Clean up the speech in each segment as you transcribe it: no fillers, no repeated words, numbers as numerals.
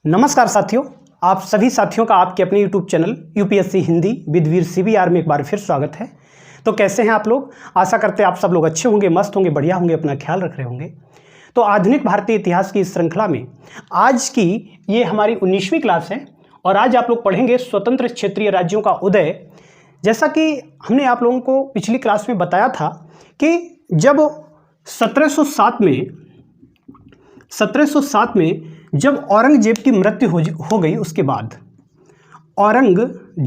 नमस्कार साथियों, आप सभी साथियों का आपके अपने YouTube channel UPSC Hindi with Veer CBR में एक बार फिर स्वागत है। तो कैसे हैं आप लोग? आशा करते हैं आप सब लोग अच्छे होंगे, मस्त होंगे, बढ़िया होंगे, अपना ख्याल रख रहे होंगे। तो आधुनिक भारतीय इतिहास की इस श्रृंखला में आज की ये हमारी 19वीं क्लास है और आज आप लोग पढ़ेंगे स्वतंत्र क्षेत्रीय राज्यों का उदय। जैसा कि हमने आप लोगों को पिछली क्लास में बताया था कि जब 1707 में जब औरंगजेब की मृत्यु हो गई, उसके बाद औरंगजेब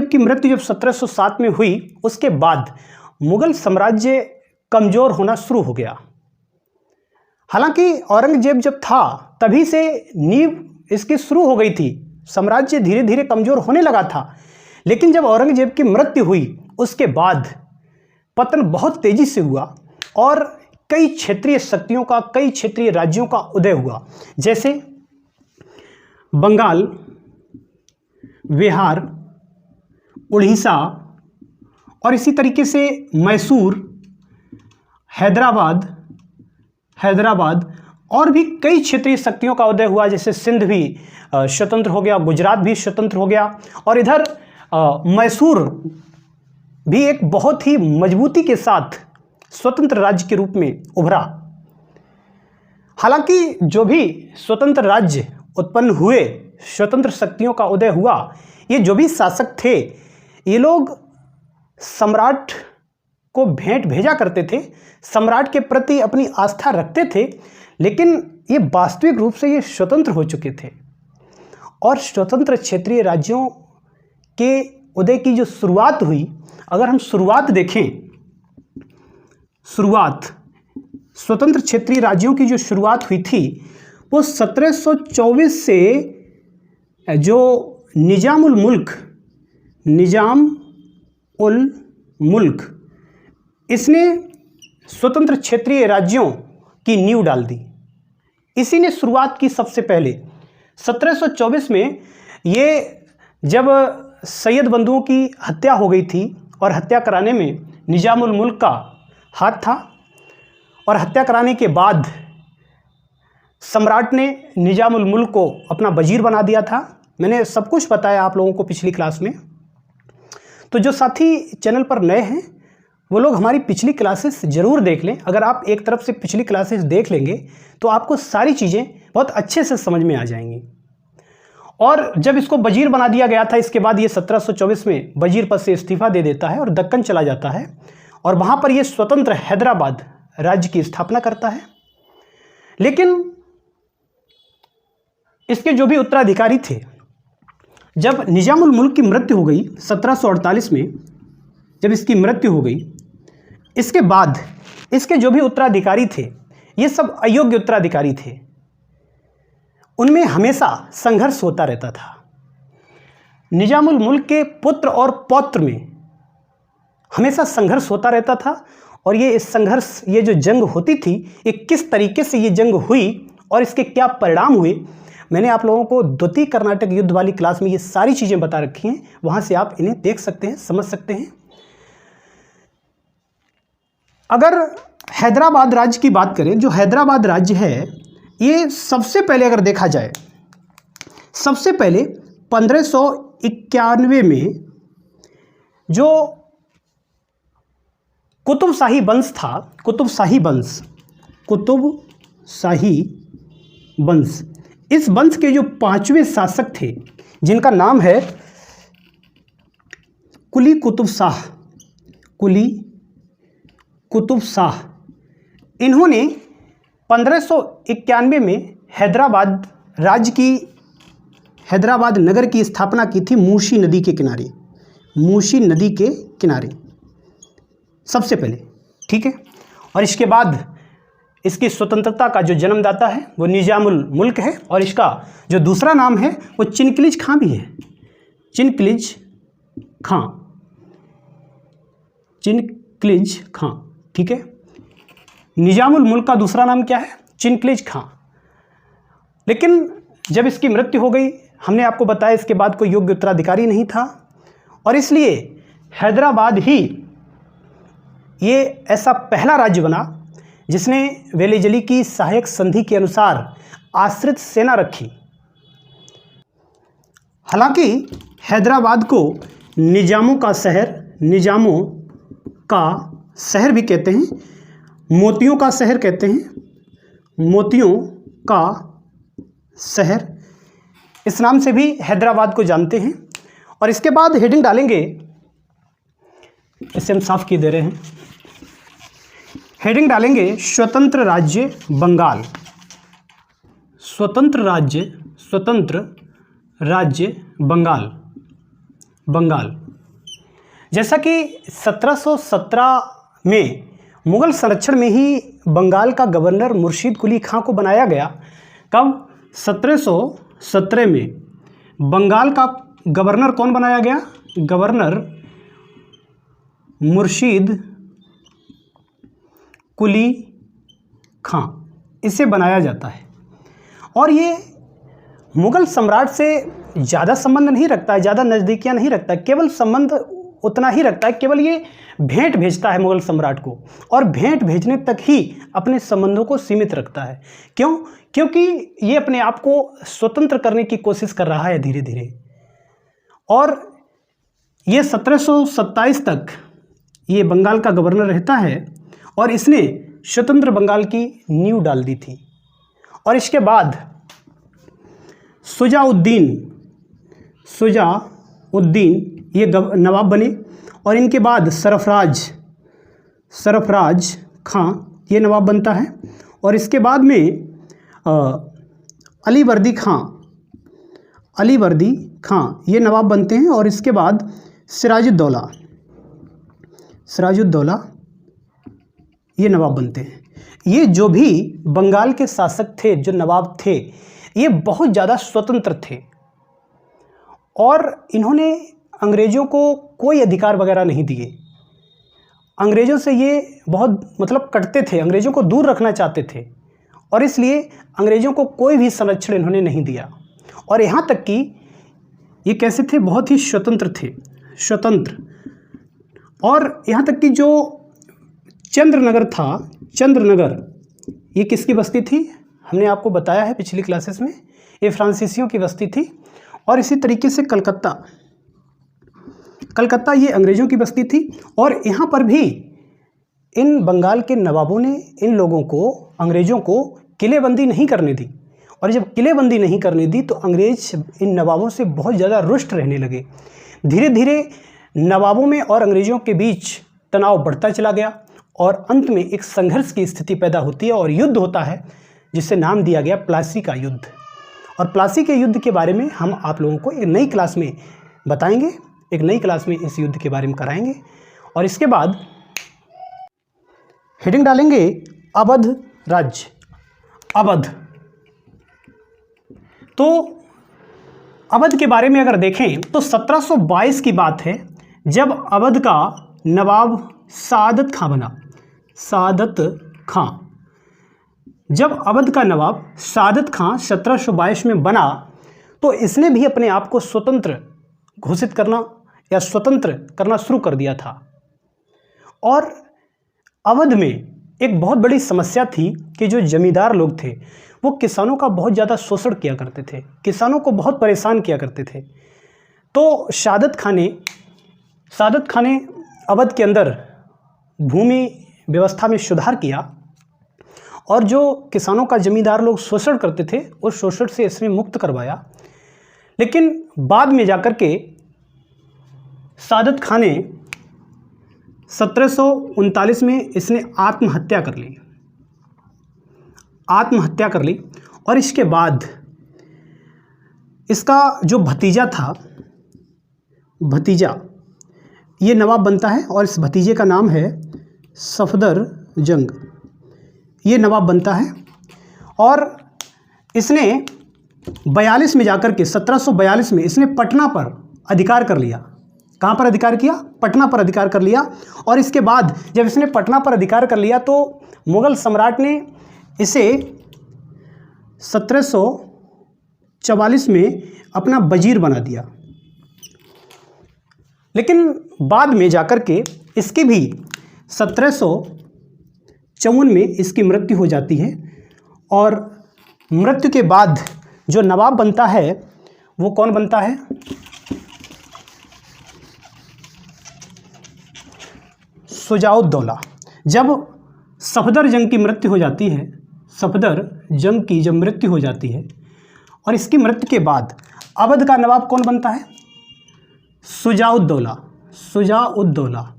की मृत्यु जब 1707 में हुई, उसके बाद मुगल साम्राज्य कमज़ोर होना शुरू हो गया। हालांकि औरंगजेब जब था तभी से नींव इसकी शुरू हो गई थी, साम्राज्य धीरे धीरे कमज़ोर होने लगा था। लेकिन जब औरंगजेब की मृत्यु हुई उसके बाद पतन बहुत तेज़ी से हुआ और कई क्षेत्रीय शक्तियों का, कई क्षेत्रीय राज्यों का उदय हुआ, जैसे बंगाल, बिहार, उड़ीसा और इसी तरीके से मैसूर, हैदराबाद और भी कई क्षेत्रीय शक्तियों का उदय हुआ। जैसे सिंध भी स्वतंत्र हो गया, गुजरात भी स्वतंत्र हो गया और इधर मैसूर भी एक बहुत ही मजबूती के साथ स्वतंत्र राज्य के रूप में उभरा। हालांकि जो भी स्वतंत्र राज्य उत्पन्न हुए, स्वतंत्र शक्तियों का उदय हुआ, ये जो भी शासक थे ये लोग सम्राट को भेंट भेजा करते थे, सम्राट के प्रति अपनी आस्था रखते थे, लेकिन ये वास्तविक रूप से ये स्वतंत्र हो चुके थे। और स्वतंत्र क्षेत्रीय राज्यों के उदय की जो शुरुआत हुई, अगर हम शुरुआत देखें, स्वतंत्र क्षेत्रीय राज्यों की जो शुरुआत हुई थी वो 1724 से जो निजाम उल मुल्क इसने स्वतंत्र क्षेत्रीय राज्यों की नींव डाल दी। इसी ने शुरुआत की सबसे पहले। 1724 में ये जब सैयद बंधुओं की हत्या हो गई थी और हत्या कराने में निजाम उल मुल्क का हाथ था और हत्या कराने के बाद सम्राट ने निजाम उल मुल्क को अपना वजीर बना दिया था। मैंने सब कुछ बताया आप लोगों को पिछली क्लास में। तो जो साथी चैनल पर नए हैं वो लोग हमारी पिछली क्लासेस ज़रूर देख लें। अगर आप एक तरफ से पिछली क्लासेस देख लेंगे तो आपको सारी चीज़ें बहुत अच्छे से समझ में आ जाएंगी। और जब इसको वजीर बना दिया गया था, इसके बाद ये 1724 में वजीर पद से इस्तीफा दे देता है और दक्कन चला जाता है और वहाँ पर ये स्वतंत्र हैदराबाद राज्य की स्थापना करता है। लेकिन इसके जो भी उत्तराधिकारी थे, जब निजाम उल मुल्क की मृत्यु हो गई 1748 में, जब इसकी मृत्यु हो गई, इसके बाद इसके जो भी उत्तराधिकारी थे ये सब अयोग्य उत्तराधिकारी थे। उनमें हमेशा संघर्ष होता रहता था। निजाम उल मुल्क के पुत्र और पौत्र में हमेशा संघर्ष होता रहता था और ये संघर्ष, ये जो जंग होती थी, ये किस तरीके से ये जंग हुई और इसके क्या परिणाम हुए, मैंने आप लोगों को द्वितीय कर्नाटक युद्ध वाली क्लास में ये सारी चीज़ें बता रखी हैं। वहाँ से आप इन्हें देख सकते हैं, समझ सकते हैं। अगर हैदराबाद राज्य की बात करें, जो हैदराबाद राज्य है ये सबसे पहले अगर देखा जाए, सबसे पहले 1591 में जो कुतुब शाही वंश था, कुतुब शाही वंश, इस वंश के जो 5वें शासक थे जिनका नाम है कुली कुतुब शाह, इन्होंने 1591 में हैदराबाद नगर की स्थापना की थी मूसी नदी के किनारे सबसे पहले, ठीक है। और इसके बाद इसकी स्वतंत्रता का जो जन्मदाता है वो निजाम उल मुल्क है और इसका जो दूसरा नाम है वो चिनक्लिज खां भी है, चिनक्लिज खां, ठीक है। निजाम उल मुल्क का दूसरा नाम क्या है? चिनक्लिज खां। लेकिन जब इसकी मृत्यु हो गई, हमने आपको बताया इसके बाद कोई योग्य उत्तराधिकारी नहीं था और इसलिए हैदराबाद ही ये ऐसा पहला राज्य बना जिसने वेलिजली की सहायक संधि के अनुसार आश्रित सेना रखी। हालांकि हैदराबाद को निजामों का शहर भी कहते हैं, मोतियों का शहर कहते हैं, मोतियों का शहर इस नाम से भी हैदराबाद को जानते हैं। और इसके बाद हेडिंग डालेंगे, इसे हम साफ किए दे रहे हैं, हेडिंग डालेंगे स्वतंत्र राज्य बंगाल। स्वतंत्र राज्य बंगाल। जैसा कि 1717 में मुगल संरक्षण में ही बंगाल का गवर्नर मुर्शीद कुली खां को बनाया गया। कब? 1717 में बंगाल का गवर्नर कौन बनाया गया? गवर्नर मुर्शीद कुली खां, इसे बनाया जाता है। और ये मुगल सम्राट से ज़्यादा संबंध नहीं रखता है, ज़्यादा नज़दीकियाँ नहीं रखता है, केवल संबंध उतना ही रखता है, केवल ये भेंट भेजता है मुगल सम्राट को, और भेंट भेजने तक ही अपने संबंधों को सीमित रखता है। क्यों? क्योंकि ये अपने आप को स्वतंत्र करने की कोशिश कर रहा है धीरे धीरे। और ये 1727 तक ये बंगाल का गवर्नर रहता है और इसने स्वतंत्र बंगाल की नींव डाल दी थी। और इसके बाद शुजाउद्दीन ये नवाब बने, और इनके बाद सरफराज खां ये नवाब बनता है, और इसके बाद में अलीवर्दी खां ये नवाब बनते हैं, और इसके बाद सिराजुद्दौला ये नवाब बनते हैं। ये जो भी बंगाल के शासक थे, जो नवाब थे, ये बहुत ज़्यादा स्वतंत्र थे और इन्होंने अंग्रेज़ों को कोई अधिकार वगैरह नहीं दिए। अंग्रेज़ों से ये बहुत कटते थे, अंग्रेज़ों को दूर रखना चाहते थे, और इसलिए अंग्रेज़ों को कोई भी संरक्षण इन्होंने नहीं दिया। और यहाँ तक कि ये कैसे थे? बहुत ही स्वतंत्र। और यहाँ तक कि जो चंद्रनगर था, ये किसकी बस्ती थी? हमने आपको बताया है पिछली क्लासेस में, ये फ्रांसीसियों की बस्ती थी। और इसी तरीके से कलकत्ता ये अंग्रेज़ों की बस्ती थी। और यहाँ पर भी इन बंगाल के नवाबों ने इन लोगों को, अंग्रेज़ों को किलेबंदी नहीं करने दी। और जब किलेबंदी नहीं करने दी तो अंग्रेज़ इन नवाबों से बहुत ज़्यादा रुष्ट रहने लगे। धीरे धीरे नवाबों में और अंग्रेज़ों के बीच तनाव बढ़ता चला गया और अंत में एक संघर्ष की स्थिति पैदा होती है और युद्ध होता है, जिससे नाम दिया गया प्लासी का युद्ध। और प्लासी के युद्ध के बारे में हम आप लोगों को एक नई क्लास में बताएंगे, एक नई क्लास में इस युद्ध के बारे में कराएंगे। और इसके बाद हेडिंग डालेंगे अवध राज्य। अवध, तो अवध के बारे में अगर देखें तो 1722 की बात है, जब अवध का नवाब सादत खां बना। जब अवध का नवाब सादत खां 1722 में बना तो इसने भी अपने आप को स्वतंत्र घोषित करना या स्वतंत्र करना शुरू कर दिया था। और अवध में एक बहुत बड़ी समस्या थी कि जो जमींदार लोग थे वो किसानों का बहुत ज़्यादा शोषण किया करते थे, किसानों को बहुत परेशान किया करते थे। तो सादत खां ने अवध के अंदर भूमि व्यवस्था में सुधार किया और जो किसानों का जमींदार लोग शोषण करते थे उस शोषण से इसने मुक्त करवाया। लेकिन बाद में जाकर के सादत खां ने 1739 में इसने आत्महत्या कर ली और इसके बाद इसका जो भतीजा ये नवाब बनता है और इस भतीजे का नाम है सफदर जंग, ये नवाब बनता है। और इसने 42 में जाकर के 1742 में इसने पटना पर अधिकार कर लिया। कहाँ पर अधिकार किया? पटना पर अधिकार कर लिया। और इसके बाद जब इसने पटना पर अधिकार कर लिया तो मुगल सम्राट ने इसे 1744 में अपना वजीर बना दिया। लेकिन बाद में जाकर के इसकी भी 1954 में इसकी मृत्यु हो जाती है। और मृत्यु के बाद जो नवाब बनता है वो कौन बनता है? शुजाउद्दौला। जब सफदर जंग की मृत्यु हो जाती है, सफदर जंग की जब मृत्यु हो जाती है और इसकी मृत्यु के बाद अवध का नवाब कौन बनता है? शुजाउद्दौला। शुजाउद्दौला।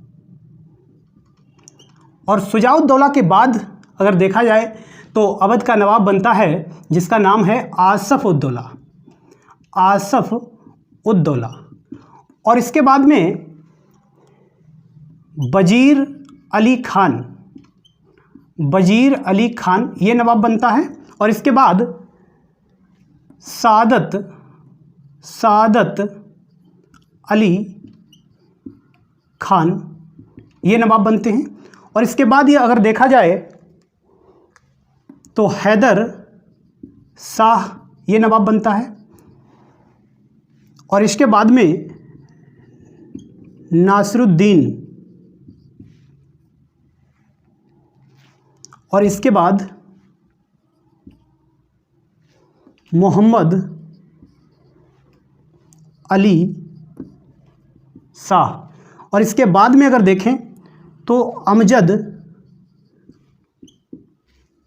और शुजाउद्दौला के बाद अगर देखा जाए तो अवध का नवाब बनता है जिसका नाम है आसफ उद्दौला। आसफ उद्दौला। और इसके बाद में वजीर अली खान, वजीर अली खान ये नवाब बनता है। और इसके बाद सादत अली खान ये नवाब बनते हैं। और इसके बाद ये अगर देखा जाए तो हैदर शाह ये नवाब बनता है। और इसके बाद में नासिरुद्दीन। और इसके बाद मोहम्मद अली शाह। और इसके बाद में अगर देखें तो अमजद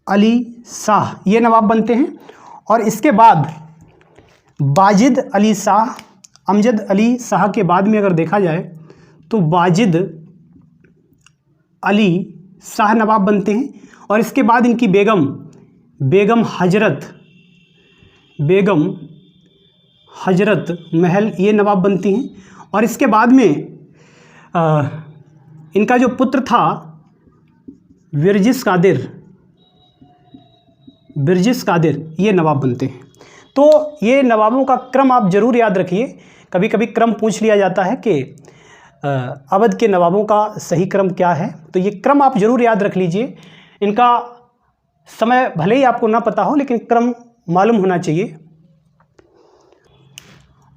अली शाह ये नवाब बनते हैं। और इसके बाद वाजिद अली शाह, अमजद अली शाह के बाद में अगर देखा जाए तो वाजिद अली शाह नवाब बनते हैं। और इसके बाद इनकी बेगम हजरत महल ये नवाब बनती हैं। और इसके बाद में इनका जो पुत्र था बिरजिस कादिर ये नवाब बनते हैं। तो ये नवाबों का क्रम आप ज़रूर याद रखिए। कभी कभी क्रम पूछ लिया जाता है कि अवध के नवाबों का सही क्रम क्या है, तो ये क्रम आप ज़रूर याद रख लीजिए। इनका समय भले ही आपको ना पता हो लेकिन क्रम मालूम होना चाहिए।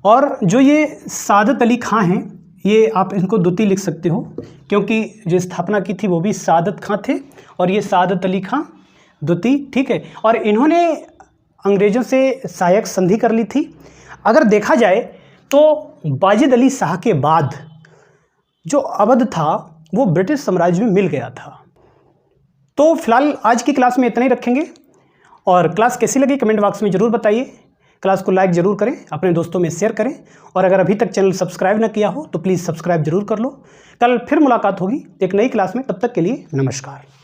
और जो ये सादत अली खां हैं ये आप इनको द्वितीय लिख सकते हो क्योंकि जो स्थापना की थी वो भी सादत खां थे और ये सादत अली खां द्वितीय, ठीक है। और इन्होंने अंग्रेज़ों से सहायक संधि कर ली थी। अगर देखा जाए तो वाजिद अली शाह के बाद जो अवध था वो ब्रिटिश साम्राज्य में मिल गया था। तो फिलहाल आज की क्लास में इतना ही रखेंगे। और क्लास कैसी लगी कमेंट बॉक्स में ज़रूर बताइए। क्लास को लाइक ज़रूर करें, अपने दोस्तों में शेयर करें। और अगर अभी तक चैनल सब्सक्राइब ना किया हो तो प्लीज़ सब्सक्राइब ज़रूर कर लो। कल फिर मुलाकात होगी एक नई क्लास में, तब तक के लिए नमस्कार।